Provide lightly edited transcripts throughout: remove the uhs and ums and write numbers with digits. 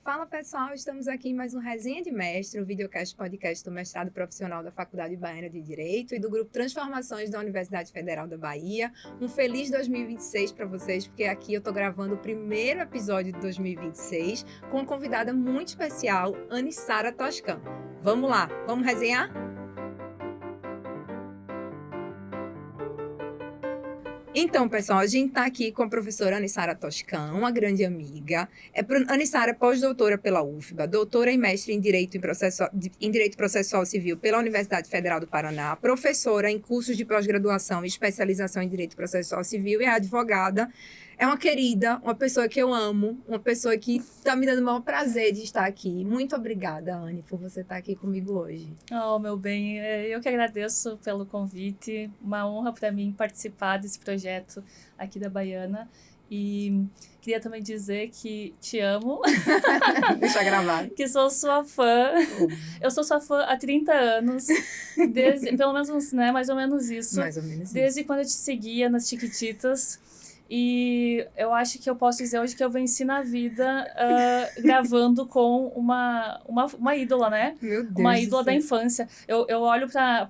Fala pessoal, estamos aqui em mais um Resenha de Mestre, um videocast podcast do mestrado profissional da Faculdade Baiana de Direito e do Grupo Transformações da Universidade Federal da Bahia. Um feliz 2026 para vocês, porque aqui eu estou gravando o primeiro episódio de 2026 com uma convidada muito especial, Anissara Toscan. Vamos lá, vamos resenhar? Então, pessoal, a gente está aqui com a professora Anissara Toscan, uma grande amiga. Anissara é pós-doutora pela UFBA, doutora e mestre em Direito Processual Civil pela Universidade Federal do Paraná, professora em cursos de pós-graduação e especialização em Direito Processual Civil e é advogada. É uma querida, uma pessoa que eu amo, uma pessoa que está me dando o maior prazer de estar aqui. Muito obrigada, Anne, por você estar aqui comigo hoje. Oh, meu bem, eu que agradeço pelo convite. Uma honra para mim participar desse projeto aqui da Baiana. E queria também dizer que te amo. Deixa gravado. Que sou sua fã. Eu sou sua fã há 30 anos. Pelo menos, né? Mais ou menos isso. Mais ou menos desde isso. Quando eu te seguia nas Chiquititas. E eu acho que eu posso dizer hoje que eu venci na vida gravando com uma ídola, né? Meu Deus, uma ídola da infância. Eu olho pra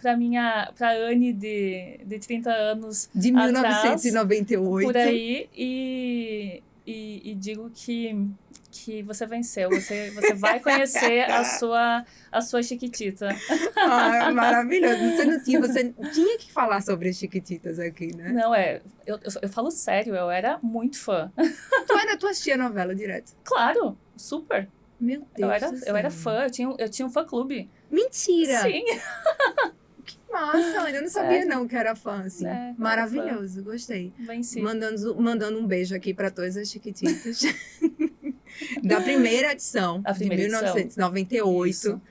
Anne de 30 anos de 1998. atrás, por aí, e digo que você venceu. Você vai conhecer a sua Chiquitita. Ah, maravilhoso. Você tinha que falar sobre as Chiquititas aqui, né? Não, eu falo sério, eu era muito fã. Tu assistia a novela direto? Claro, super. Meu Deus Eu era fã, eu tinha um fã-clube. Mentira! Sim. Que massa, eu não sabia não que era fã, assim. Maravilhoso, fã. Gostei. Venci. Mandando um beijo aqui para todas as Chiquititas. Da primeira edição, de 1998. Isso.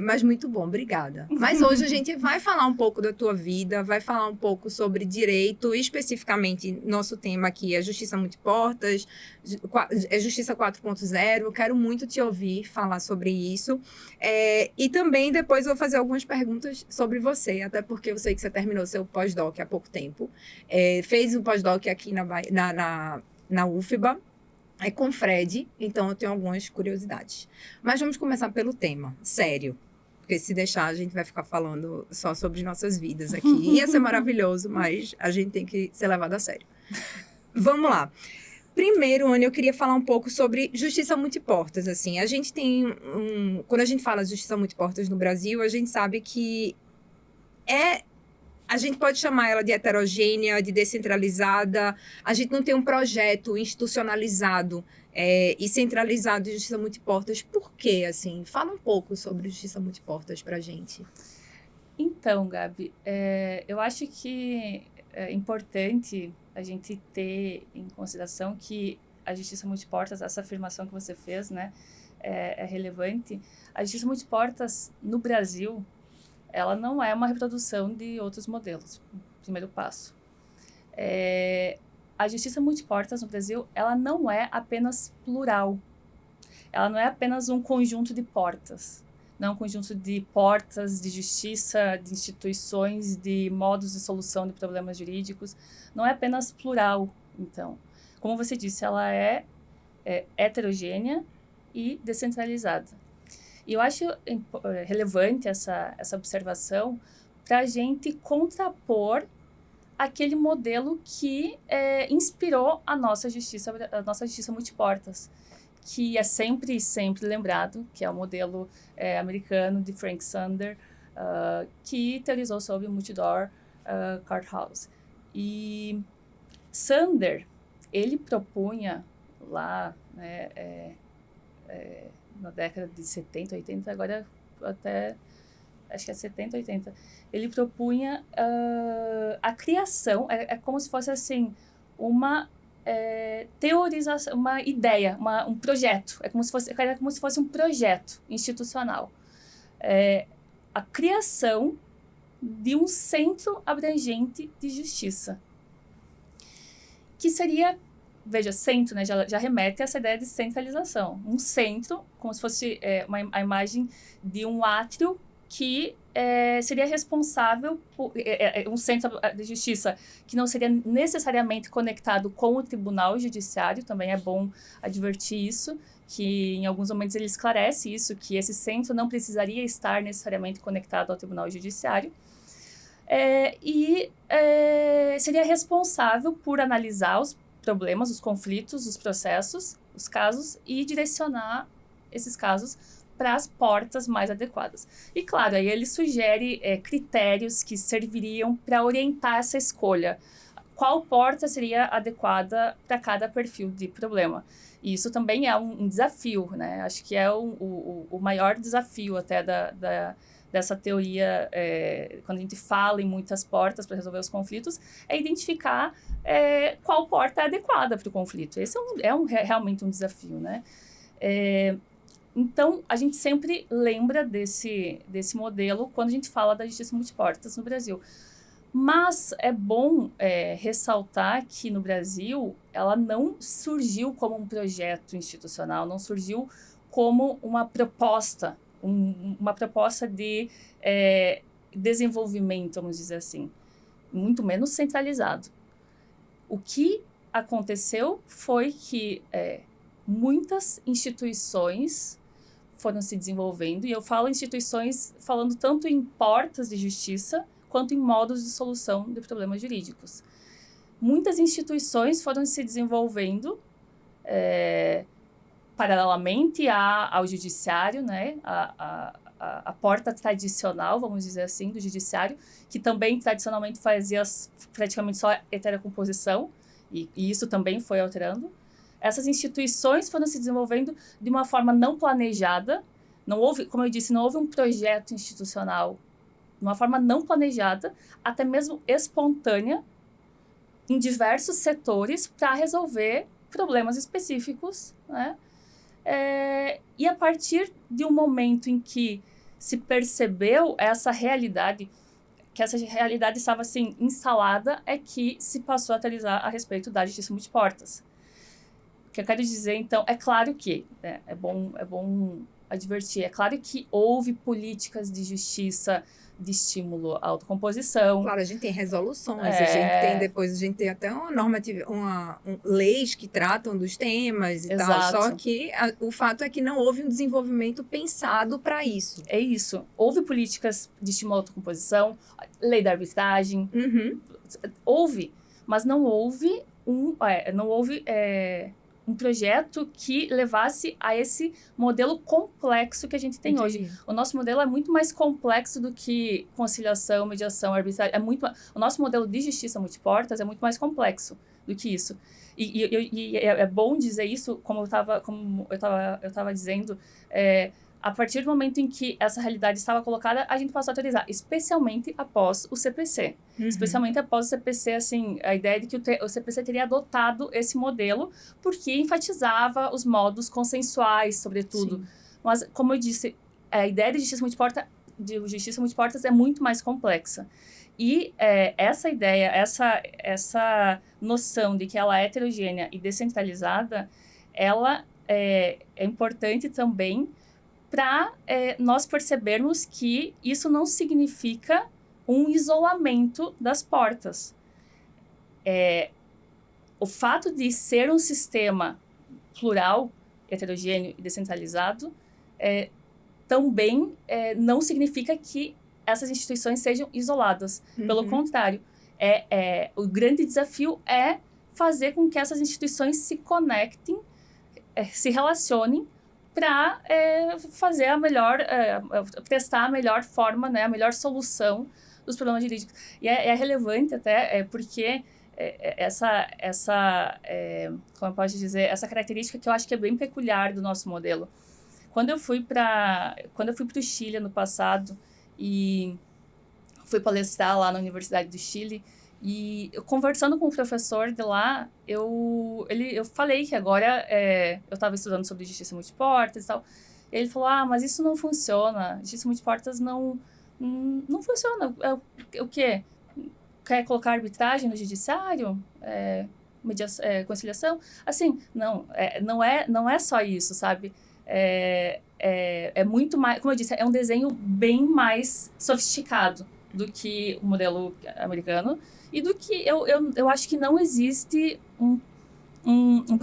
Mas muito bom, obrigada. Mas hoje a gente vai falar um pouco da tua vida, vai falar um pouco sobre direito, especificamente nosso tema aqui é Justiça Multiportas, é Justiça 4.0, quero muito te ouvir falar sobre isso. E também depois eu vou fazer algumas perguntas sobre você, até porque eu sei que você terminou seu pós-doc há pouco tempo. Fez o pós-doc aqui na UFBA, com o Fred, então eu tenho algumas curiosidades. Mas vamos começar pelo tema, sério. Porque se deixar, a gente vai ficar falando só sobre nossas vidas aqui. Ia ser maravilhoso, mas a gente tem que ser levado a sério. Vamos lá. Primeiro, Anne, eu queria falar um pouco sobre justiça multiportas. Assim, a gente tem quando a gente fala de justiça multiportas no Brasil, a gente sabe que a gente pode chamar ela de heterogênea, de descentralizada. A gente não tem um projeto institucionalizado e centralizado de justiça multiportas. Por quê? Assim, fala um pouco sobre justiça multiportas para a gente. Então, Gabi, eu acho que é importante a gente ter em consideração que a justiça multiportas, essa afirmação que você fez, né, é relevante. A justiça multiportas no Brasil, ela não é uma reprodução de outros modelos, primeiro passo. A justiça multiportas no Brasil, ela não é apenas plural. Ela não é apenas um conjunto de portas. Não é um conjunto de portas de justiça, de instituições, de modos de solução de problemas jurídicos. Não é apenas plural, então. Como você disse, ela é heterogênea e descentralizada. E eu acho relevante essa observação para a gente contrapor aquele modelo que inspirou a nossa justiça multiportas, que é sempre lembrado, que é o modelo americano de Frank Sander, que teorizou sobre o multi-door courthouse. E Sander, ele propunha lá, né, na década de 70, 80, agora até, acho que é 70, 80, ele propunha a criação, como se fosse assim, uma teorização, uma ideia, um projeto, era como se fosse um projeto institucional. A criação de um centro abrangente de justiça, que seria, veja, centro, né, já remete a essa ideia de centralização. Um centro, como se fosse a imagem de um átrio que seria responsável por um centro de justiça que não seria necessariamente conectado com o tribunal judiciário, também é bom advertir isso, que em alguns momentos ele esclarece isso, que esse centro não precisaria estar necessariamente conectado ao tribunal judiciário, seria responsável por analisar os problemas, os conflitos, os processos, os casos e direcionar esses casos para as portas mais adequadas. E, claro, aí ele sugere critérios que serviriam para orientar essa escolha. Qual porta seria adequada para cada perfil de problema? E isso também é um desafio, né? Acho que é o maior desafio até dessa teoria, quando a gente fala em muitas portas para resolver os conflitos, é identificar qual porta é adequada para o conflito. Esse realmente um desafio, né? Então, a gente sempre lembra desse modelo quando a gente fala da justiça multiportas no Brasil. Mas é bom ressaltar que no Brasil ela não surgiu como um projeto institucional, não surgiu como uma proposta, uma proposta de desenvolvimento, vamos dizer assim, muito menos centralizado. O que aconteceu foi que muitas instituições foram se desenvolvendo, e eu falo instituições falando tanto em portas de justiça quanto em modos de solução de problemas jurídicos. Muitas instituições foram se desenvolvendo paralelamente ao judiciário, né? A porta tradicional, vamos dizer assim, do judiciário, que também tradicionalmente fazia praticamente só heterocomposição, e isso também foi alterando. Essas instituições foram se desenvolvendo de uma forma não planejada, não houve, como eu disse, não houve um projeto institucional, de uma forma não planejada, até mesmo espontânea, em diversos setores, para resolver problemas específicos, né? E a partir de um momento em que se percebeu essa realidade, que essa realidade estava assim instalada, é que se passou a atualizar a respeito da justiça multiportas. O que eu quero dizer, então, é claro que, é bom advertir, é claro que houve políticas de justiça de estímulo à autocomposição. Claro, a gente tem resoluções, a gente tem até uma normativa, leis que tratam dos temas e Exato. tal, só que o fato é que não houve um desenvolvimento pensado para isso. É isso. Houve políticas de estímulo à autocomposição, lei da arbitragem, houve, mas não houve um projeto que levasse a esse modelo complexo que a gente tem hoje. O nosso modelo é muito mais complexo do que conciliação, mediação, arbitragem. O nosso modelo de justiça multiportas é muito mais complexo do que isso. E é bom dizer isso, como eu estava dizendo, a partir do momento em que essa realidade estava colocada, a gente passou a autorizar, especialmente após o CPC. Uhum. Especialmente após o CPC, assim, a ideia de que o CPC teria adotado esse modelo porque enfatizava os modos consensuais, sobretudo. Sim. Mas, como eu disse, a ideia de justiça multiportas é muito mais complexa. E essa ideia, essa noção de que ela é heterogênea e descentralizada, ela é importante também para nós percebermos que isso não significa um isolamento das portas. O fato de ser um sistema plural, heterogêneo e descentralizado também não significa que essas instituições sejam isoladas. Uhum. Pelo contrário, o grande desafio é fazer com que essas instituições se conectem, se relacionem, para fazer prestar a melhor forma, né, a melhor solução dos problemas jurídicos. E é relevante até porque como eu posso dizer, essa característica que eu acho que é bem peculiar do nosso modelo. Quando eu fui para o Chile ano passado e fui palestrar lá na Universidade do Chile, e eu, conversando com o professor de lá, eu falei que agora eu estava estudando sobre justiça multiportas e tal. E ele falou, mas isso não funciona. Justiça multiportas não funciona. O quê? Quer colocar arbitragem no judiciário? Conciliação? Assim, não é só isso, sabe? é muito mais, como eu disse, é um desenho bem mais sofisticado do que o modelo americano e do que eu acho que não existe um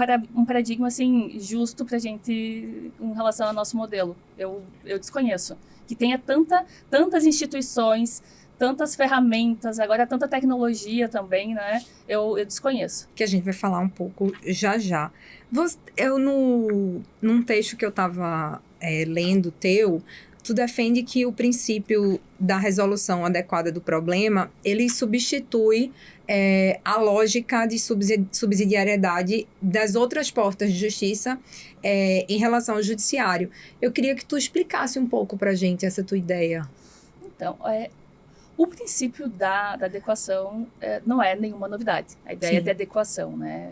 paradigma assim justo pra gente em relação ao nosso modelo. Eu desconheço. Que tenha tantas instituições, tantas ferramentas, agora tanta tecnologia também, né? Eu desconheço. Que a gente vai falar um pouco já. Num texto que eu estava lendo teu, tu defende que o princípio da resolução adequada do problema, ele substitui a lógica de subsidiariedade das outras portas de justiça em relação ao judiciário. Eu queria que tu explicasse um pouco para a gente essa tua ideia. Então, o princípio da adequação não é nenhuma novidade. A ideia de adequação, né?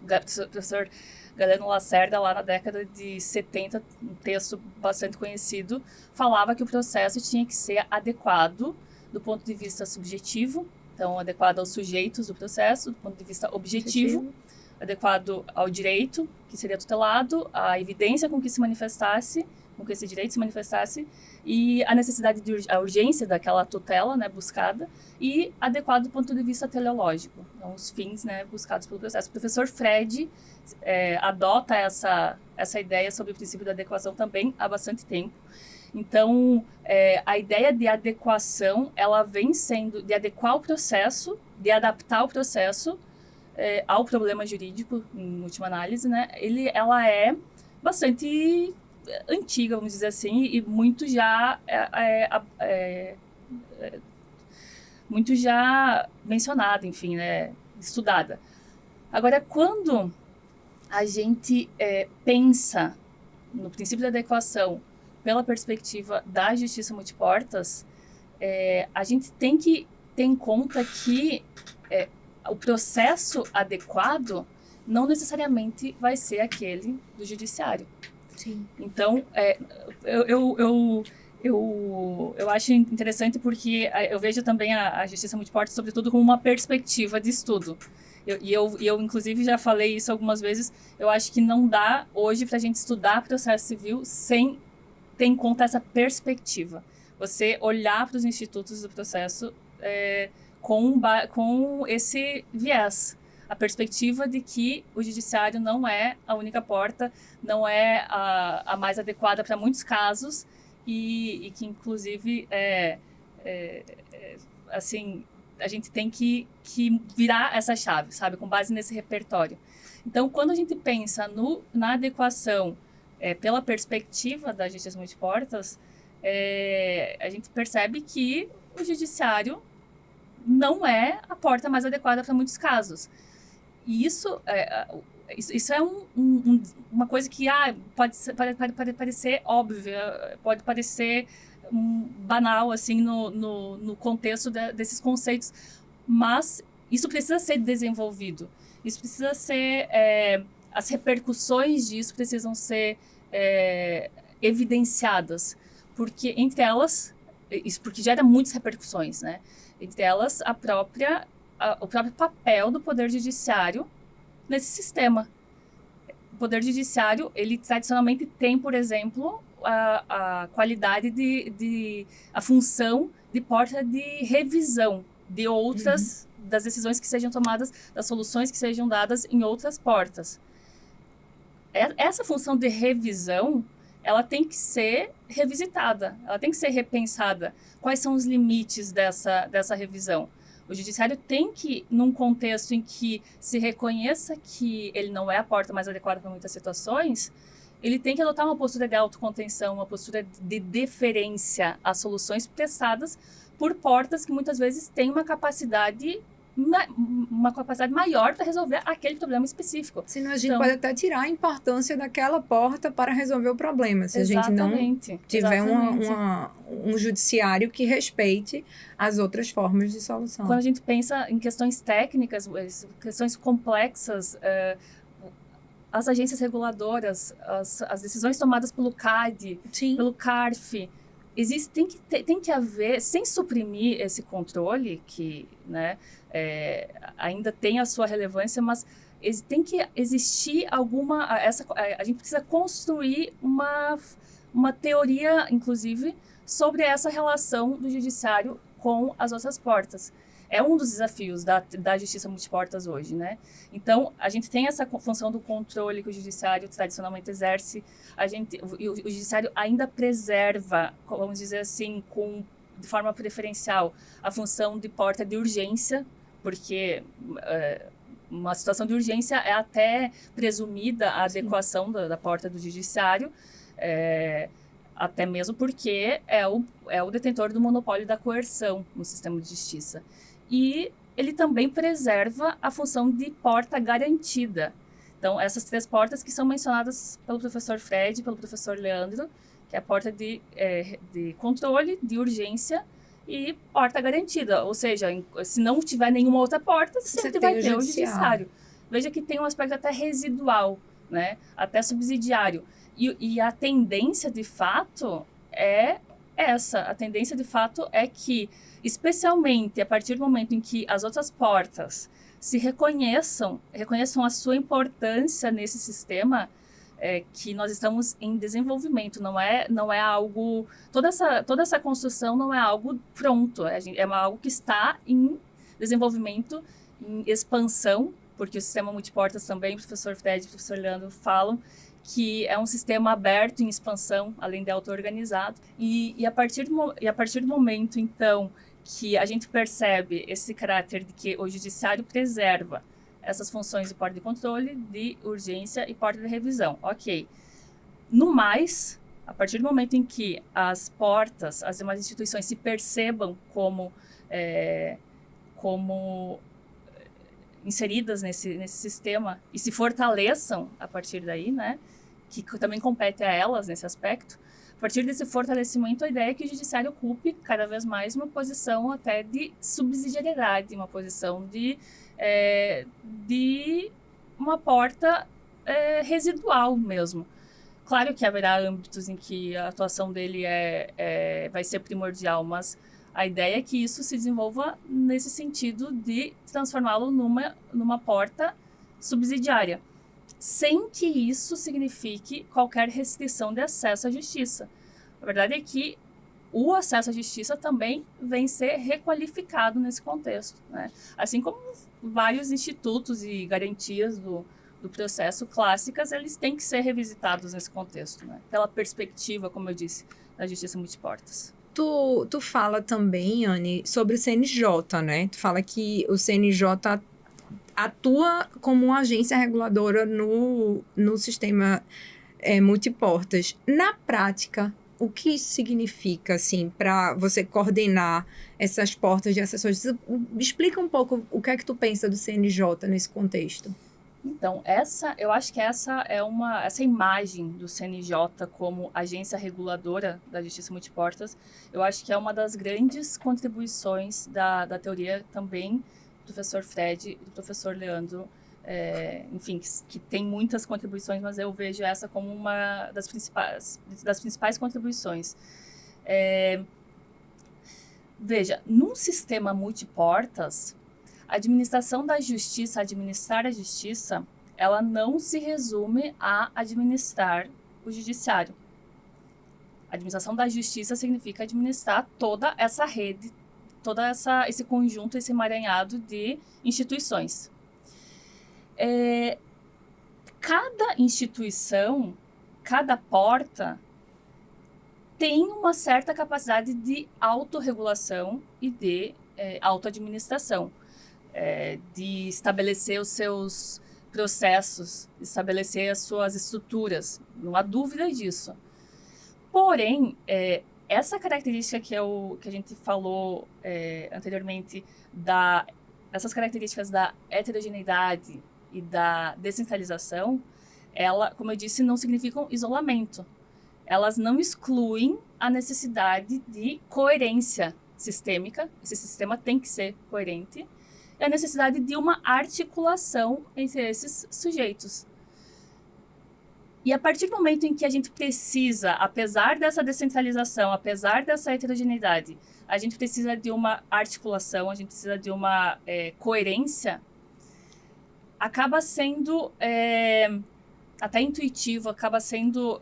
O professor Galeno Lacerda, lá na década de 70, um texto bastante conhecido, falava que o processo tinha que ser adequado do ponto de vista subjetivo, então adequado aos sujeitos do processo, do ponto de vista objetivo, adequado ao direito, que seria tutelado, à evidência com que esse direito se manifestasse, e a necessidade a urgência daquela tutela, né, buscada, e adequado do ponto de vista teleológico, então os fins, né, buscados pelo processo. O professor Fred adota essa ideia sobre o princípio da adequação também há bastante tempo. Então, a ideia de adequação, ela vem sendo de adequar o processo, de adaptar o processo ao problema jurídico, em última análise, né? Ela é bastante antiga, vamos dizer assim, e muito já mencionada, enfim, né, estudada. Agora, quando a gente pensa no princípio da adequação pela perspectiva da justiça multiportas, a gente tem que ter em conta que o processo adequado não necessariamente vai ser aquele do judiciário. Sim. Então, eu acho interessante porque eu vejo também a justiça multiportas, sobretudo, como uma perspectiva de estudo. Eu, inclusive, já falei isso algumas vezes, eu acho que não dá hoje para a gente estudar processo civil sem ter em conta essa perspectiva. Você olhar para os institutos do processo com esse viés. A perspectiva de que o judiciário não é a única porta, não é a mais adequada para muitos casos e que, inclusive, assim, a gente tem que virar essa chave, sabe, com base nesse repertório. Então, quando a gente pensa na adequação pela perspectiva da justiça multiportas, a gente percebe que o judiciário não é a porta mais adequada para muitos casos. E isso é uma coisa que pode parecer óbvia, pode parecer banal assim, no contexto desses conceitos, mas isso precisa ser desenvolvido. Isso precisa ser... as repercussões disso precisam ser evidenciadas, porque entre elas... Isso porque gera muitas repercussões, né? Entre elas, o próprio papel do Poder Judiciário nesse sistema. O Poder Judiciário, ele tradicionalmente tem, por exemplo, a qualidade a função de porta de revisão de outras, das decisões que sejam tomadas, das soluções que sejam dadas em outras portas. Essa função de revisão, ela tem que ser revisitada, ela tem que ser repensada. Quais são os limites dessa revisão? O judiciário tem que, num contexto em que se reconheça que ele não é a porta mais adequada para muitas situações, ele tem que adotar uma postura de autocontenção, uma postura de deferência às soluções prestadas por portas que muitas vezes têm uma capacidade maior para resolver aquele problema específico. Senão a gente pode até tirar a importância daquela porta para resolver o problema. Se a gente não tiver um judiciário que respeite as outras formas de solução. Quando a gente pensa em questões técnicas, questões complexas, as agências reguladoras, as decisões tomadas pelo CAD, pelo CARF, tem que haver, sem suprimir esse controle, que, né, ainda tem a sua relevância, mas tem que existir a gente precisa construir uma teoria, inclusive, sobre essa relação do judiciário com as outras portas. É um dos desafios da justiça multiportas hoje, né? Então, a gente tem essa função do controle que o judiciário tradicionalmente exerce, o judiciário ainda preserva, vamos dizer assim, de forma preferencial, a função de porta de urgência, porque uma situação de urgência é até presumida a adequação da porta do judiciário, até mesmo porque é o detentor do monopólio da coerção no sistema de justiça. E ele também preserva a função de porta garantida. Então, essas 3 portas que são mencionadas pelo professor Fred e pelo professor Leandro, que é a porta de controle, de urgência e porta garantida. Ou seja, se não tiver nenhuma outra porta, sempre vai ter o judiciário. Veja que tem um aspecto até residual, né? Até subsidiário. E a tendência, de fato, é essa. A tendência, de fato, é que, especialmente a partir do momento em que as outras portas se reconheçam a sua importância nesse sistema, que nós estamos em desenvolvimento, não é algo... Toda essa construção não é algo pronto, é algo que está em desenvolvimento, em expansão, porque o sistema multiportas também, o professor Fred e o professor Leandro falam, que é um sistema aberto em expansão, além de auto-organizado. E a partir do momento, então, que a gente percebe esse caráter de que o judiciário preserva essas funções de porta de controle, de urgência e porta de revisão. Ok. No mais, a partir do momento em que as portas, as demais instituições se percebam como inseridas nesse sistema e se fortaleçam a partir daí, né, que também compete a elas nesse aspecto, a partir desse fortalecimento, a ideia é que o judiciário ocupe cada vez mais uma posição até de subsidiariedade, uma posição de uma porta residual mesmo. Claro que haverá âmbitos em que a atuação dele vai ser primordial, mas a ideia é que isso se desenvolva nesse sentido de transformá-lo numa porta subsidiária, sem que isso signifique qualquer restrição de acesso à justiça. A verdade é que o acesso à justiça também vem ser requalificado nesse contexto, né? Assim como vários institutos e garantias do processo clássicas, eles têm que ser revisitados nesse contexto, né? Pela perspectiva, como eu disse, da justiça multiportas. Tu fala também, Anne, sobre o CNJ, né? Tu fala que o CNJ atua como uma agência reguladora no sistema multiportas. Na prática, o que isso significa, assim, para você coordenar essas portas de acesso à justiça? Explica um pouco o que é que tu pensa do CNJ nesse contexto. Então, eu acho que essa imagem do CNJ como agência reguladora da justiça multiportas, eu acho que é uma das grandes contribuições da teoria também do professor Fred e do professor Leandro, enfim, que tem muitas contribuições, mas eu vejo essa como uma das principais contribuições. Veja, num sistema multiportas, administrar a justiça, ela não se resume a administrar o judiciário. A administração da justiça significa administrar toda essa rede, esse conjunto, esse emaranhado de instituições. Cada instituição, cada porta, tem uma certa capacidade de autorregulação e de autoadministração. De estabelecer os seus processos, estabelecer as suas estruturas, não há dúvida disso. Porém, essa característica que a gente falou anteriormente, essas características da heterogeneidade e da descentralização, como eu disse, não significam isolamento. Elas não excluem a necessidade de coerência sistêmica, esse sistema tem que ser coerente, e a necessidade de uma articulação entre esses sujeitos. E a partir do momento em que a gente precisa, apesar dessa descentralização, apesar dessa heterogeneidade, a gente precisa de uma articulação, a gente precisa de uma coerência, acaba sendo até intuitivo, acaba sendo,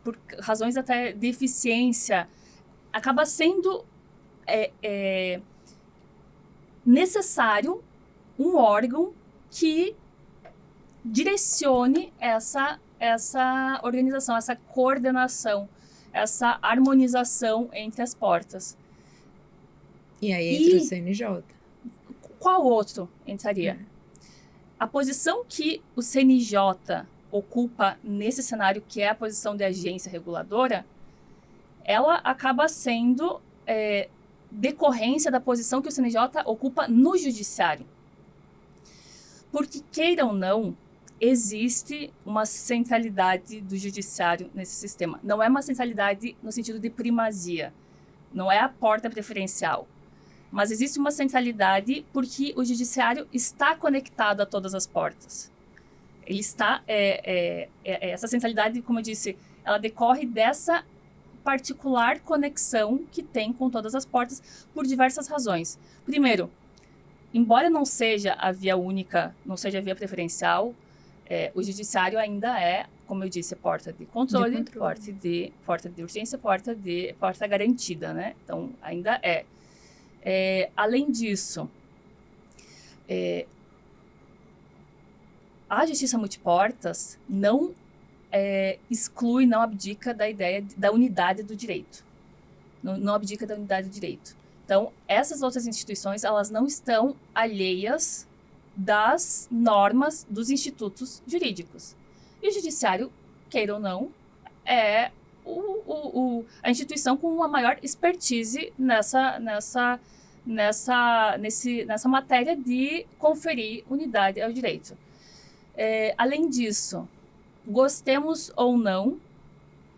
por razões até de eficiência, acaba sendo necessário um órgão que direcione essa organização, essa coordenação, essa harmonização entre as portas. E aí entra o CNJ. Qual outro entraria? A posição que o CNJ ocupa nesse cenário, que é a posição de agência reguladora, ela acaba sendo decorrência da posição que o CNJ ocupa no judiciário. Porque, queira ou não, existe uma centralidade do judiciário nesse sistema. Não é uma centralidade no sentido de primazia, não é a porta preferencial, mas existe uma centralidade porque o judiciário está conectado a todas as portas. Ele está, essa centralidade, como eu disse, ela decorre dessa particular conexão que tem com todas as portas por diversas razões. Primeiro, embora não seja a via única, não seja a via preferencial, o judiciário ainda é, como eu disse, porta de controle, porta de urgência, porta garantida, né? Então, ainda é. Além disso, a justiça multiportas não exclui, não abdica da ideia da unidade do direito. Não abdica da unidade do direito. Então, essas outras instituições, elas não estão alheias das normas dos institutos jurídicos. E o judiciário, queira ou não, é a instituição com a maior expertise nessa matéria de conferir unidade ao direito. Além disso, gostemos ou não,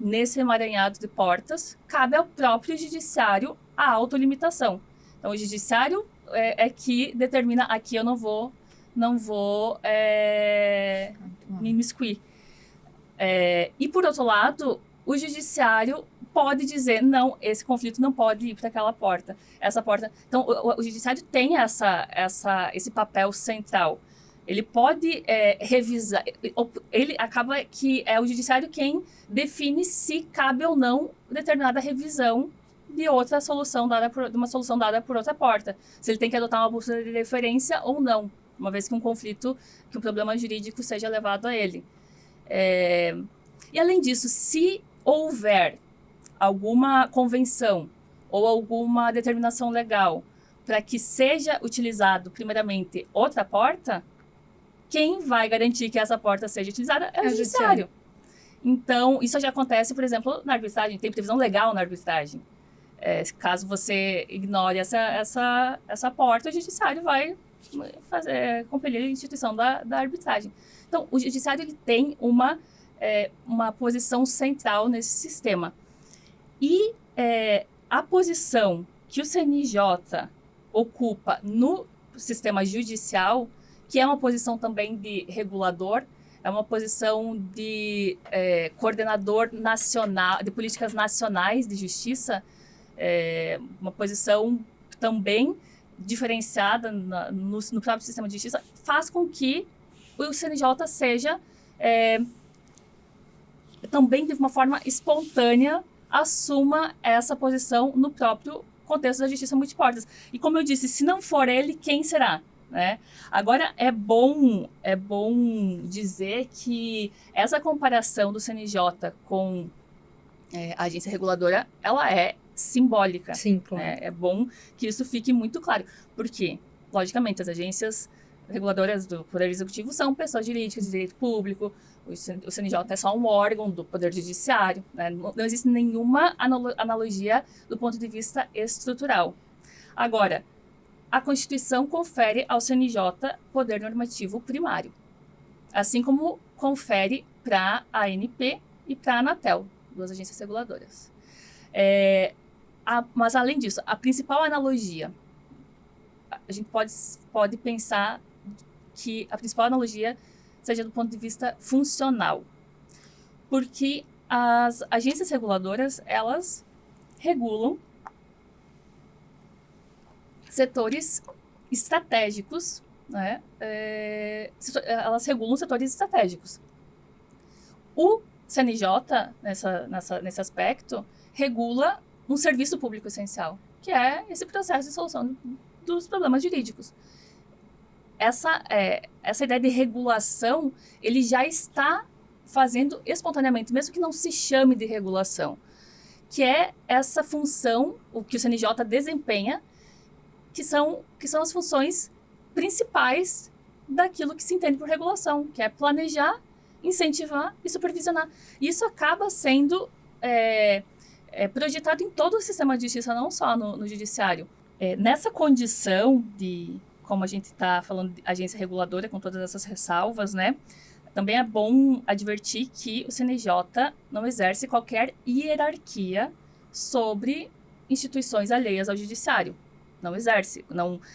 nesse emaranhado de portas, cabe ao próprio judiciário a autolimitação. Então, o judiciário é que determina, aqui eu não vou me imiscuir. E, por outro lado, o judiciário pode dizer, não, esse conflito não pode ir para aquela porta. Essa porta... Então, o judiciário tem esse papel central. Ele pode revisar... Ele acaba que é o judiciário quem define se cabe ou não determinada revisão de outra solução de uma solução dada por outra porta. Se ele tem que adotar uma bússola de referência ou não, uma vez que que um problema jurídico seja levado a ele. E, além disso, se houver alguma convenção ou alguma determinação legal para que seja utilizado, primeiramente, outra porta, quem vai garantir que essa porta seja utilizada é o judiciário. Então, isso já acontece, por exemplo, na arbitragem. Tem previsão legal na arbitragem. Caso você ignore essa porta, o judiciário vai compelir a instituição da arbitragem. Então, o judiciário ele tem uma posição central nesse sistema. E a posição que o CNJ ocupa no sistema judicial, que é uma posição também de regulador, é uma posição de coordenador nacional, de políticas nacionais de justiça, uma posição também diferenciada no próprio sistema de justiça, faz com que o CNJ seja também de uma forma espontânea assuma essa posição no próprio contexto da justiça multiportas. E como eu disse, se não for ele, quem será? Né? Agora, é bom dizer que essa comparação do CNJ com a agência reguladora, ela é simbólica. Sim, claro. É bom que isso fique muito claro. Porque, logicamente, as agências reguladoras do Poder Executivo são pessoas jurídicas de direito público, o CNJ é só um órgão do Poder Judiciário, né? Não existe nenhuma analogia do ponto de vista estrutural. Agora, a Constituição confere ao CNJ poder normativo primário, assim como confere para a ANP e para a Anatel, duas agências reguladoras. Mas, além disso, a principal analogia, a gente pode pensar que a principal analogia seja do ponto de vista funcional, porque as agências reguladoras, elas regulam setores estratégicos né, elas regulam setores estratégicos. O CNJ, nesse aspecto, regula um serviço público essencial, que é esse processo de solução dos problemas jurídicos. Essa ideia de regulação, ele já está fazendo espontaneamente, mesmo que não se chame de regulação, que é essa função, o que o CNJ desempenha, que são as funções principais daquilo que se entende por regulação, que é planejar, incentivar e supervisionar. Isso acaba sendo projetado em todo o sistema de justiça, não só no judiciário. Nessa condição de, como a gente está falando, de agência reguladora, com todas essas ressalvas, né? Também é bom advertir que o CNJ não exerce qualquer hierarquia sobre instituições alheias ao judiciário. Não exerce,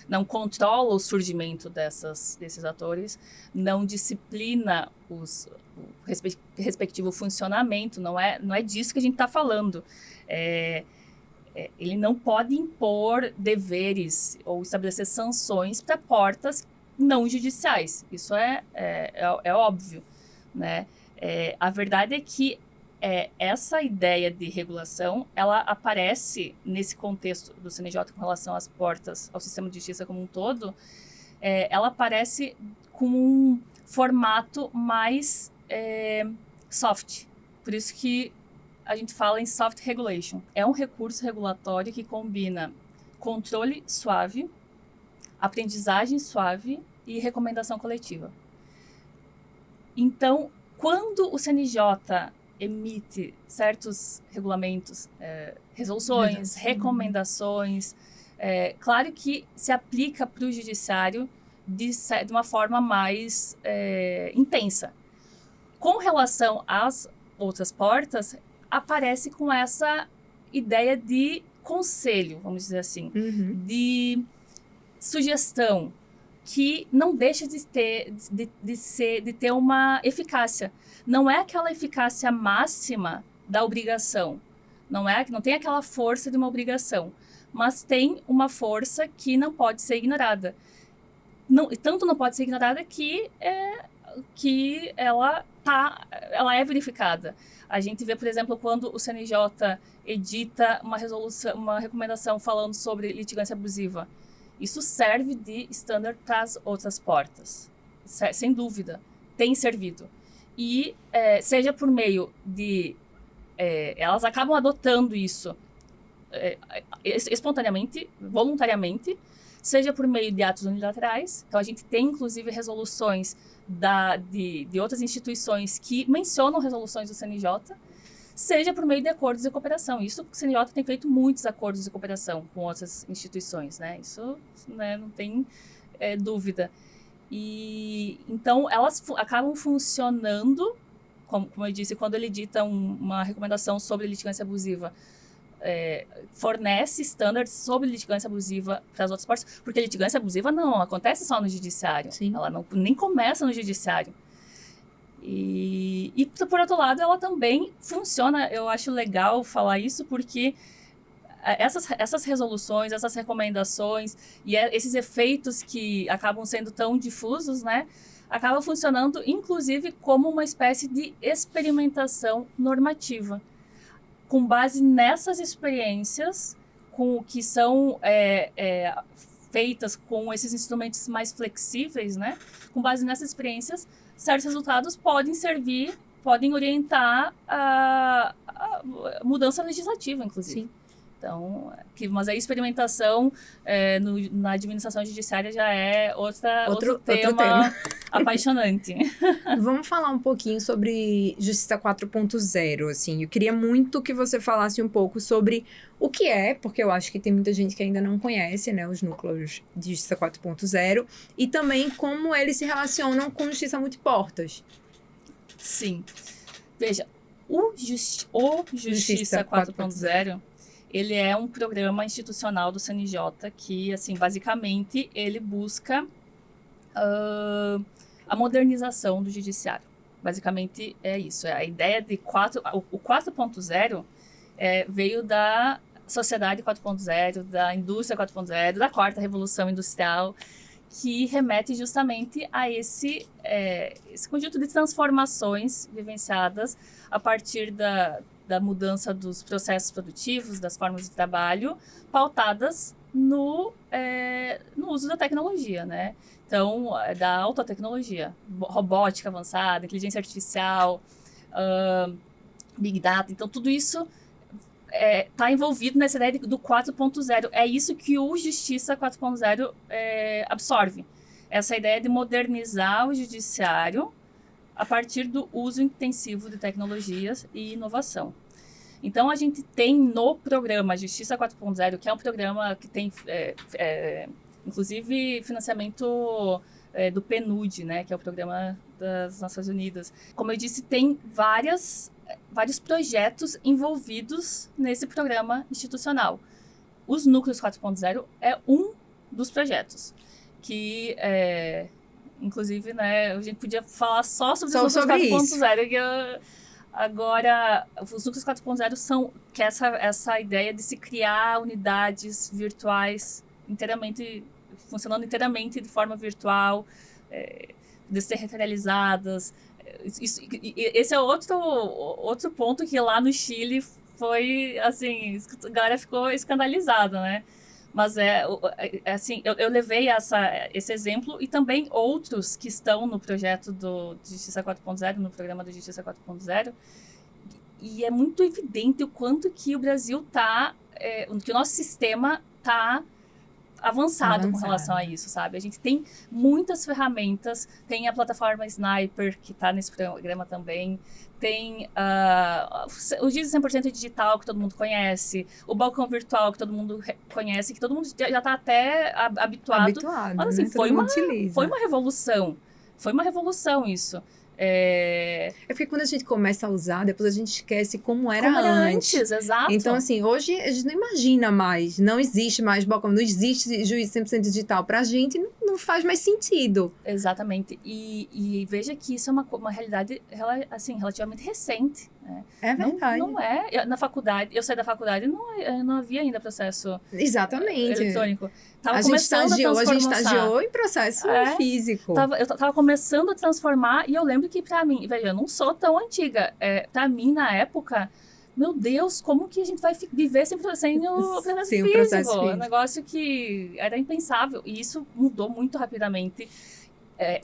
não controla o surgimento desses atores, não disciplina o respectivo funcionamento, não é disso que a gente está falando. Ele não pode impor deveres ou estabelecer sanções para portas não judiciais. Isso é óbvio, né? A verdade é que essa ideia de regulação, ela aparece nesse contexto do CNJ com relação às portas, ao sistema de justiça como um todo, ela aparece com um formato mais soft. Por isso que a gente fala em soft regulation. É um recurso regulatório que combina controle suave, aprendizagem suave e recomendação coletiva. Então, quando o CNJ emite certos regulamentos, resoluções, recomendações, claro que se aplica para o judiciário de uma forma mais intensa. Com relação às outras portas, aparece com essa ideia de conselho, vamos dizer assim, de sugestão, que não deixa de ter uma eficácia. Não é aquela eficácia máxima da obrigação. Não tem aquela força de uma obrigação. Mas tem uma força que não pode ser ignorada. Tanto não pode ser ignorada que ela é verificada. A gente vê, por exemplo, quando o CNJ edita uma recomendação falando sobre litigância abusiva. Isso serve de standard para as outras portas, sem dúvida, tem servido. E seja por meio de... elas acabam adotando isso espontaneamente, voluntariamente, seja por meio de atos unilaterais. Então, a gente tem, inclusive, resoluções de outras instituições que mencionam resoluções do CNJ, seja por meio de acordos de cooperação. Isso, o CNJ tem feito muitos acordos de cooperação com outras instituições, né? Isso, né, não tem dúvida. E, então, elas acabam funcionando, como eu disse, quando ele edita uma recomendação sobre litigância abusiva, fornece estándares sobre litigância abusiva para as outras partes, porque litigância abusiva não acontece só no judiciário. Sim. Ela nem começa no judiciário. E, por outro lado, ela também funciona. Eu acho legal falar isso, porque essas resoluções, essas recomendações e esses efeitos que acabam sendo tão difusos, né, acabam funcionando, inclusive, como uma espécie de experimentação normativa, com base nessas experiências que são feitas com esses instrumentos mais flexíveis, né, com base nessas experiências, certos resultados podem orientar a mudança legislativa, inclusive. Sim. Então, mas a experimentação na administração judiciária já é outro tema apaixonante. Vamos falar um pouquinho sobre Justiça 4.0, assim. Eu queria muito que você falasse um pouco sobre o que é, porque eu acho que tem muita gente que ainda não conhece, né, os núcleos de Justiça 4.0, e também como eles se relacionam com Justiça Multiportas. Sim. Veja, o Justiça 4.0... ele é um programa institucional do CNJ que, assim, basicamente, ele busca a modernização do judiciário. Basicamente, é isso. A ideia de o 4.0 veio da sociedade 4.0, da indústria 4.0, da quarta revolução industrial, que remete justamente a esse conjunto de transformações vivenciadas a partir da mudança dos processos produtivos, das formas de trabalho, pautadas no uso da tecnologia, né? Então, da alta tecnologia, robótica avançada, inteligência artificial, Big Data. Então, tudo isso está envolvido nessa ideia do 4.0. É isso que o Justiça 4.0 absorve. Essa ideia de modernizar o judiciário a partir do uso intensivo de tecnologias e inovação. Então, a gente tem no programa Justiça 4.0, que é um programa que tem, inclusive, financiamento do PNUD, né, que é o Programa das Nações Unidas. Como eu disse, tem vários projetos envolvidos nesse programa institucional. Os Núcleos 4.0 é um dos projetos, que, inclusive, né, a gente podia falar só sobre os Núcleos 4.0. Agora, os Núcleos 4.0 são que essa ideia de se criar unidades virtuais funcionando inteiramente de forma virtual, desterritorializadas. Esse é outro ponto que lá no Chile foi, assim, a galera ficou escandalizada, né? Mas assim, eu levei esse exemplo e também outros que estão no projeto de Justiça 4.0, no programa da Justiça 4.0, e é muito evidente o quanto que o Brasil que o nosso sistema está avançado com relação a isso, sabe? A gente tem muitas ferramentas, tem a plataforma Sniper, que está nesse programa também, tem o Justiça 100% digital, que todo mundo conhece, o balcão virtual, que todo mundo conhece, que todo mundo já está até habituado. Mas, assim, né? Foi uma revolução. Foi uma revolução isso. É porque quando a gente começa a usar, depois a gente esquece como era antes. Exato. Então, assim, hoje a gente não imagina mais, não existe mais balcão, não existe juiz 100% digital. Pra gente, não faz mais sentido. Exatamente. E veja que isso é uma realidade, assim, relativamente recente. Né? É verdade. Não é. Na faculdade, eu saí da faculdade e não havia ainda processo eletrônico. A gente estagiou em processo físico. Eu tava começando a transformar e eu lembro que pra mim, veja, eu não sou tão antiga. Pra mim, na época, meu Deus, como que a gente vai viver sem o processo físico? É um negócio que era impensável. E isso mudou muito rapidamente.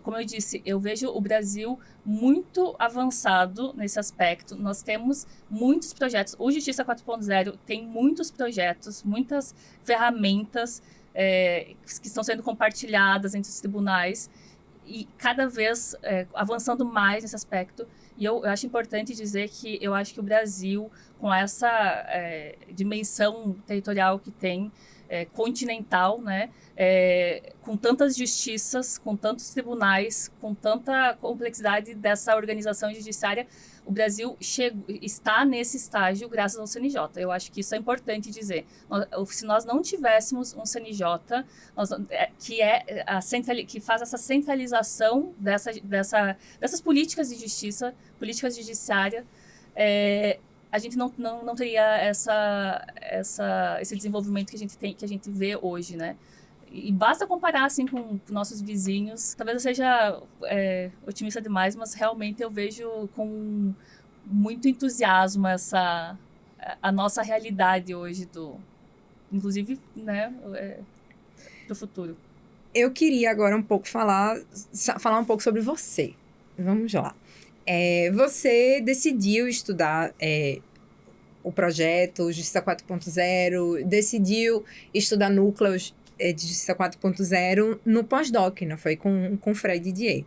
Como eu disse, eu vejo o Brasil muito avançado nesse aspecto. Nós temos muitos projetos. O Justiça 4.0 tem muitos projetos, muitas ferramentas que estão sendo compartilhadas entre os tribunais e cada vez avançando mais nesse aspecto. E eu acho importante dizer que eu acho que o Brasil, com essa dimensão territorial que tem, continental, né? Com tantas justiças, com tantos tribunais, com tanta complexidade dessa organização judiciária, o Brasil está nesse estágio graças ao CNJ. Eu acho que isso é importante dizer. Se nós não tivéssemos um CNJ, que faz essa centralização dessas políticas de justiça, políticas judiciárias, a gente não teria esse desenvolvimento que a gente vê hoje, né? E basta comparar, assim, com nossos vizinhos. Talvez eu seja otimista demais, mas realmente eu vejo com muito entusiasmo a nossa realidade hoje, inclusive, né, do futuro. Eu queria agora um pouco falar um pouco sobre você. Vamos lá. Você decidiu estudar o projeto Justiça 4.0, decidiu estudar núcleos de Justiça 4.0 no pós-doc, não foi? Com Fred Didier.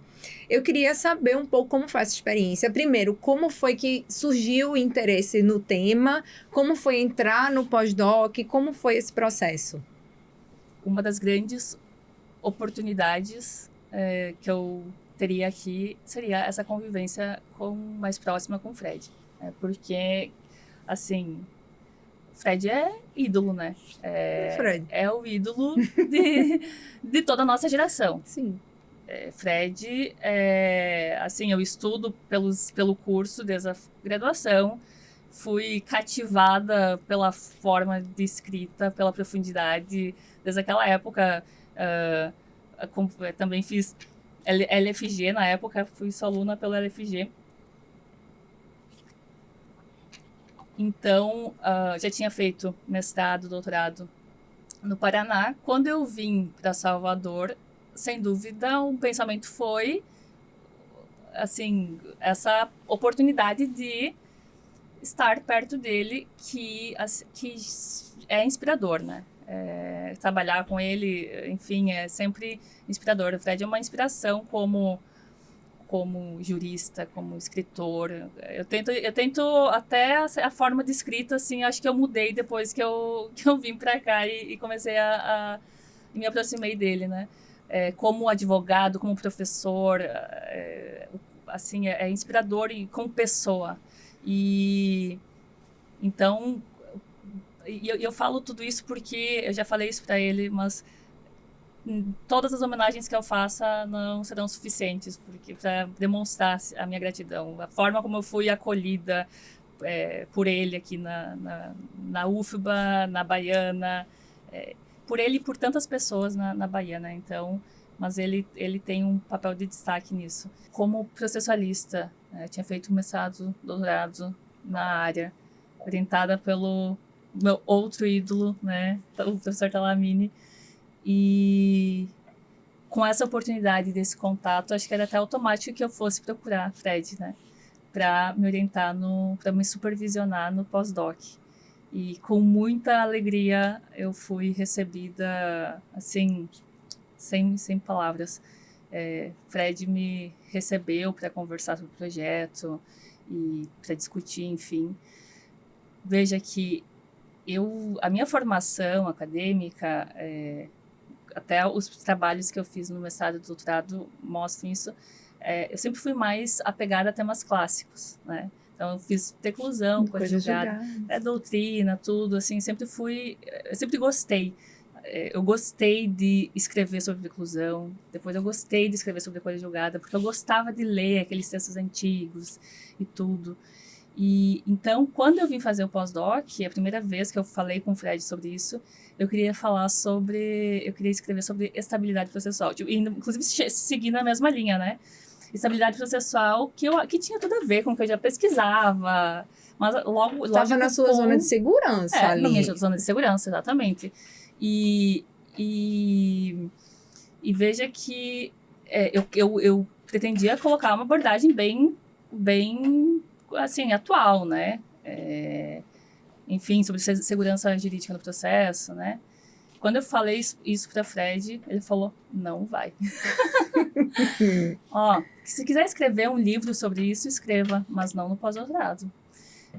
Eu queria saber um pouco como foi essa experiência. Primeiro, como foi que surgiu o interesse no tema? Como foi entrar no pós-doc? Como foi esse processo? Uma das grandes oportunidades que eu teria aqui seria essa convivência mais próxima com o Fred. Porque, assim, Fred é ídolo, né? É o ídolo de toda a nossa geração. Sim. Fred, assim, eu estudo pelo curso desde a graduação, fui cativada pela forma de escrita, pela profundidade, desde aquela época, também fiz LFG na época, fui sua aluna pelo LFG. Então, já tinha feito mestrado, doutorado no Paraná. Quando eu vim para Salvador, sem dúvida, um pensamento foi, assim, essa oportunidade de estar perto dele, que é inspirador, né? Trabalhar com ele, enfim, é sempre inspirador. O Fred é uma inspiração como jurista, como escritor. Eu tento até a forma de escrita, assim, acho que eu mudei depois que eu vim para cá e comecei me aproximei dele, né? Como advogado, como professor, assim, é inspirador como pessoa. E então, eu falo tudo isso porque eu já falei isso para ele, mas todas as homenagens que eu faça não serão suficientes para demonstrar a minha gratidão. A forma como eu fui acolhida por ele aqui na UFBA, na Baiana, por ele e por tantas pessoas na Baiana. Então, mas ele tem um papel de destaque nisso. Como processualista, tinha feito mestrado, doutorado na área, orientada pelo meu outro ídolo, né, o professor Talamini. E com essa oportunidade desse contato, acho que era até automático que eu fosse procurar Fred, né, para me orientar, para me supervisionar no pós-doc. E com muita alegria eu fui recebida, assim, sem palavras. Fred me recebeu para conversar sobre o projeto e para discutir, enfim. Veja que a minha formação acadêmica, até os trabalhos que eu fiz no mestrado e doutorado mostram isso, eu sempre fui mais apegada a temas clássicos, né? Então, eu fiz preclusão, coisa julgada, doutrina, tudo, assim, eu sempre gostei. Eu gostei de escrever sobre preclusão, depois eu gostei de escrever sobre coisa julgada, porque eu gostava de ler aqueles textos antigos e tudo. E então, quando eu vim fazer o pós-doc, a primeira vez que eu falei com o Fred sobre isso, eu queria escrever sobre estabilidade processual, inclusive seguir na mesma linha, né? Estabilidade processual, que tinha tudo a ver com o que eu já pesquisava, mas logo... Estava na sua zona de segurança ali. Na minha zona de segurança, exatamente. E veja que eu pretendia colocar uma abordagem bem assim, atual, né? Enfim, sobre segurança jurídica no processo, né? Quando eu falei isso para Fred, ele falou, não vai. Se quiser escrever um livro sobre isso, escreva, mas não no pós-doutorado.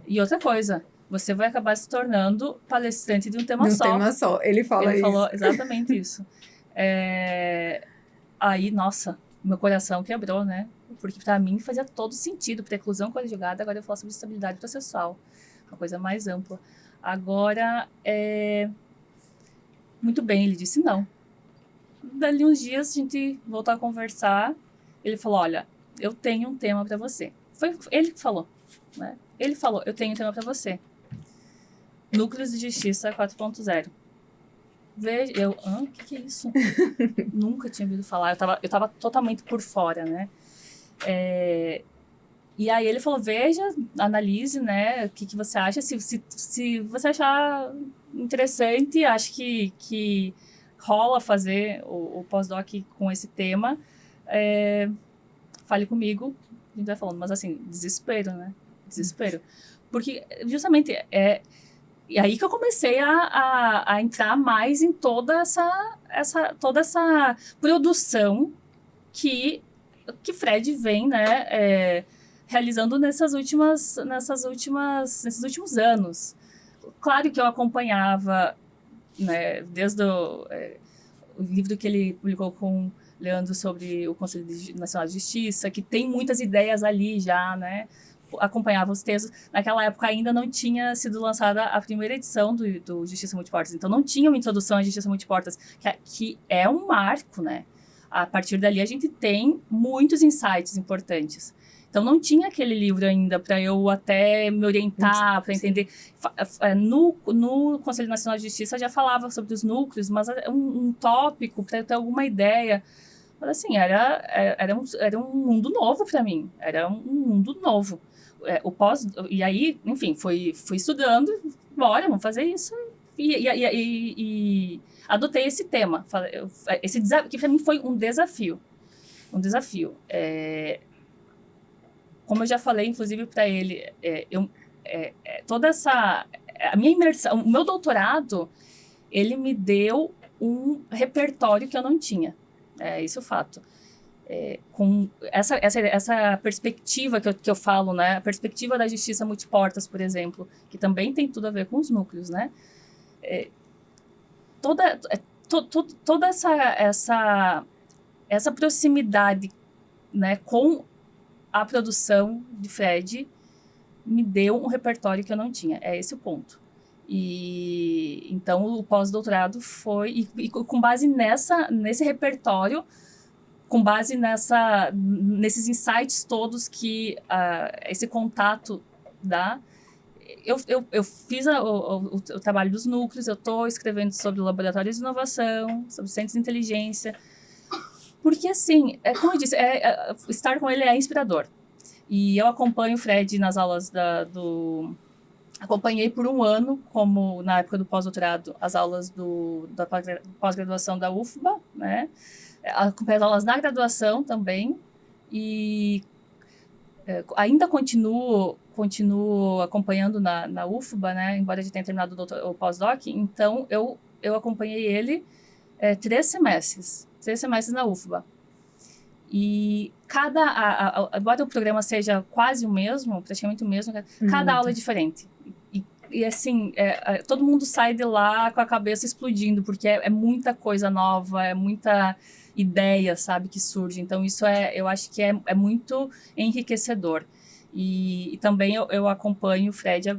E outra coisa, você vai acabar se tornando palestrante de um tema só. De um tema só, ele falou exatamente isso. Aí, nossa, meu coração quebrou, né? Porque para mim fazia todo sentido, preclusão coadjugada, agora eu falo sobre estabilidade processual, uma coisa mais ampla. Agora, muito bem, ele disse não. Dali uns dias a gente voltou a conversar, ele falou, olha, eu tenho um tema para você. Foi ele que falou, né? Ele falou, eu tenho um tema para você. Núcleos de Justiça 4.0. Veja, o que é isso? Nunca tinha ouvido falar, eu tava totalmente por fora, né? E aí ele falou, veja, analise, né, o que você acha, se você achar interessante, acho que rola fazer o pós-doc com esse tema, fale comigo, a gente vai falando, mas assim, desespero, né, desespero, porque justamente e aí que eu comecei a entrar mais em toda essa produção que Fred vem, né, realizando nesses últimos anos. Claro que eu acompanhava, né, desde o livro que ele publicou com Leandro sobre o Conselho Nacional de Justiça, que tem muitas ideias ali já, né, acompanhava os textos. Naquela época ainda não tinha sido lançada a primeira edição do Justiça Multiportas, então não tinha uma introdução à Justiça Multiportas, que é um marco, né. A partir dali a gente tem muitos insights importantes. Então, não tinha aquele livro ainda para eu até me orientar, para entender. No Conselho Nacional de Justiça já falava sobre os núcleos, mas um tópico para eu ter alguma ideia. Mas, assim, era um mundo novo para mim. Era um mundo novo. E aí, enfim, fui estudando. Bora, vamos fazer isso. E adotei esse tema. Esse desafio, que para mim foi um desafio. Um desafio. Como eu já falei, inclusive, para ele, toda essa... A minha imersão, o meu doutorado, ele me deu um repertório que eu não tinha. Isso é o fato. Com essa perspectiva que eu falo, né? A perspectiva da justiça multiportas, por exemplo, que também tem tudo a ver com os núcleos, né? Toda essa proximidade, né, com a produção de Fred me deu um repertório que eu não tinha. É esse o ponto. E então o pós-doutorado foi e com base nesse repertório, com base nesses insights todos que esse contato dá, eu fiz o trabalho dos núcleos. Eu estou escrevendo sobre laboratórios de inovação, sobre centros de inteligência, porque, assim, como eu disse, estar com ele é inspirador. E eu acompanho o Fred nas aulas acompanhei por um ano, como na época do pós-doutorado, as aulas da pós-graduação da UFBA, né? Acompanhei as aulas na graduação também. E ainda continuo acompanhando na UFBA, né? Embora eu já tenha terminado o pós-doc. Então, eu acompanhei ele 3 semestres na UFBA. E embora o programa seja quase o mesmo, praticamente o mesmo, cada aula é diferente. E assim, todo mundo sai de lá com a cabeça explodindo, porque é muita coisa nova, é muita ideia, sabe, que surge. Então, isso eu acho que é muito enriquecedor. E também eu acompanho o Fred,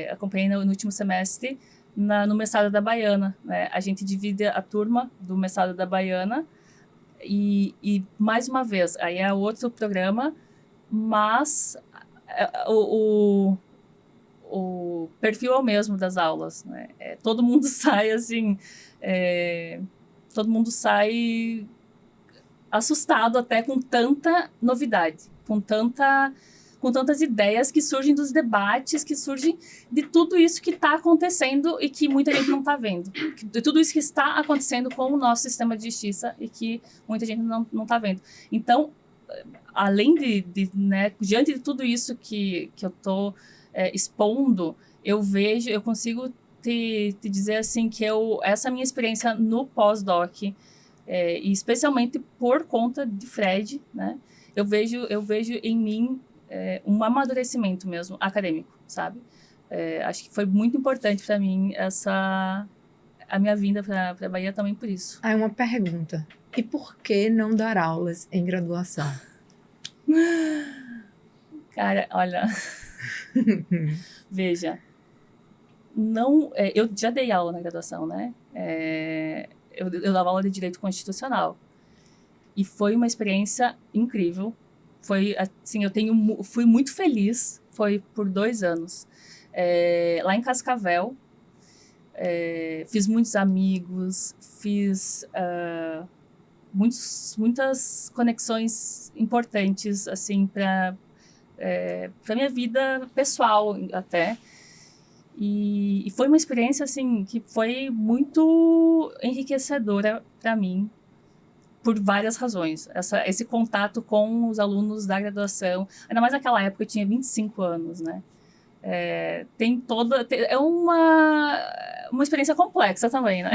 acompanhei no último semestre no mestrado da Baiana, né? A gente divide a turma do mestrado da Baiana e mais uma vez, aí é outro programa, mas o perfil é o mesmo das aulas, né? Todo mundo sai assim, todo mundo sai assustado até com tanta novidade, com tantas ideias que surgem dos debates, que surgem de tudo isso que está acontecendo e que muita gente não está vendo. De tudo isso que está acontecendo com o nosso sistema de justiça e que muita gente não está vendo. Então, além né, diante de tudo isso que eu estou expondo, eu consigo te dizer assim que essa minha experiência no pós-doc, e especialmente por conta de Fred, né, eu vejo em mim um amadurecimento mesmo acadêmico, sabe? Acho que foi muito importante para mim a minha vinda para a Bahia também por isso. Aí uma pergunta: e por que não dar aulas em graduação? Cara, olha, veja, não, eu já dei aula na graduação, né? Eu dava aula de Direito Constitucional e foi uma experiência incrível. Foi assim, fui muito feliz. Foi por 2 anos lá em Cascavel. Fiz muitos amigos, fiz muitas conexões importantes assim para minha vida pessoal até. E foi uma experiência assim que foi muito enriquecedora para mim, por várias razões. Esse contato com os alunos da graduação, ainda mais naquela época eu tinha 25 anos, né? É uma experiência complexa também, né?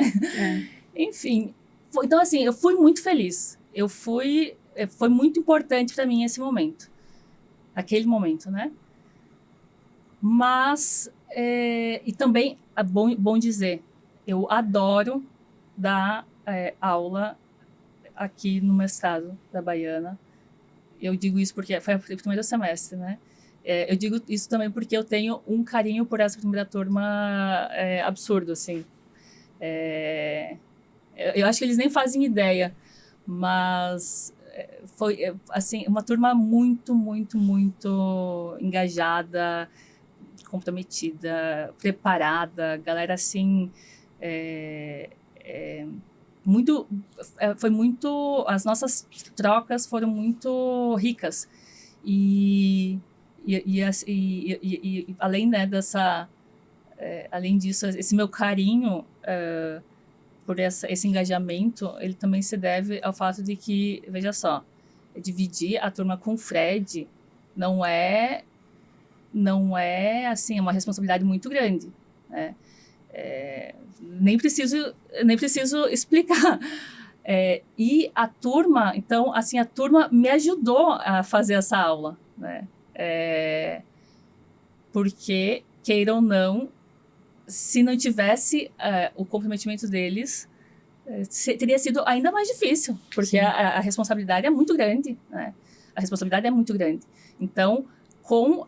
Enfim, então assim, eu fui muito feliz. Foi muito importante para mim esse momento. Aquele momento, né? Mas, e também, é bom dizer, eu adoro dar aula aqui no mestrado da Baiana. Eu digo isso porque foi o primeiro semestre, né? Eu digo isso também porque eu tenho um carinho por essa primeira turma absurdo, assim. Eu acho que eles nem fazem ideia, mas foi, assim, uma turma muito, muito, muito engajada, comprometida, preparada, galera, assim, foi muito, as nossas trocas foram muito ricas. E além, né, além disso, esse meu carinho por esse engajamento, ele também se deve ao fato de que, veja só, dividir a turma com o Fred não é assim, é uma responsabilidade muito grande, né? Nem preciso explicar. E a turma, então, assim, a turma me ajudou a fazer essa aula, né? Porque, queira ou não, se não tivesse o comprometimento deles, teria sido ainda mais difícil, porque a responsabilidade é muito grande, né? A responsabilidade é muito grande. Então, com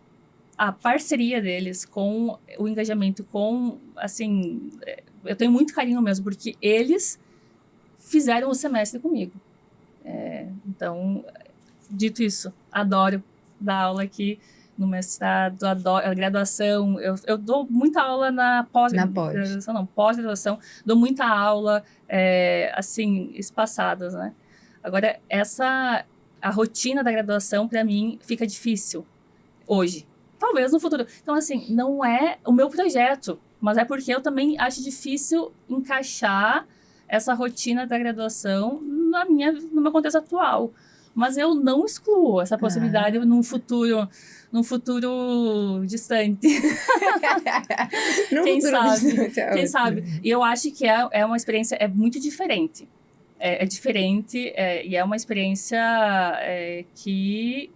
a parceria deles, com o engajamento, assim, eu tenho muito carinho mesmo, porque eles fizeram o semestre comigo. Então, dito isso, adoro dar aula aqui no mestrado, adoro a graduação. Eu dou muita aula na pós-graduação, não, pós-graduação. Dou muita aula, assim, espaçadas, né? Agora, a rotina da graduação, para mim, fica difícil hoje. Talvez no futuro. Então, assim, não é o meu projeto, mas é porque eu também acho difícil encaixar essa rotina da graduação no meu contexto atual. Mas eu não excluo essa possibilidade num futuro distante. Quem sabe? Quem sabe? E eu acho que é uma experiência muito diferente. É diferente e é uma experiência que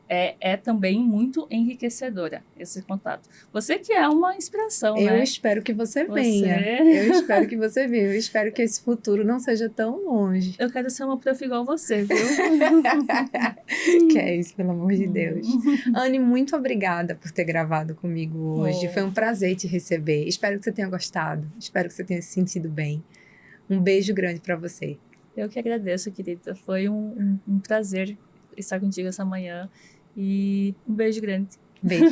é também muito enriquecedora, esse contato. Você que é uma inspiração, né? Eu espero que você venha. Eu espero que você venha. Eu espero que esse futuro não seja tão longe. Eu quero ser uma prof igual você, viu? Que é isso, pelo amor de Deus. Anne, muito obrigada por ter gravado comigo hoje. Foi um prazer te receber. Espero que você tenha gostado. Espero que você tenha se sentido bem. Um beijo grande para você. Eu que agradeço, querida. Foi um prazer estar contigo essa manhã. E um beijo grande. Beijo.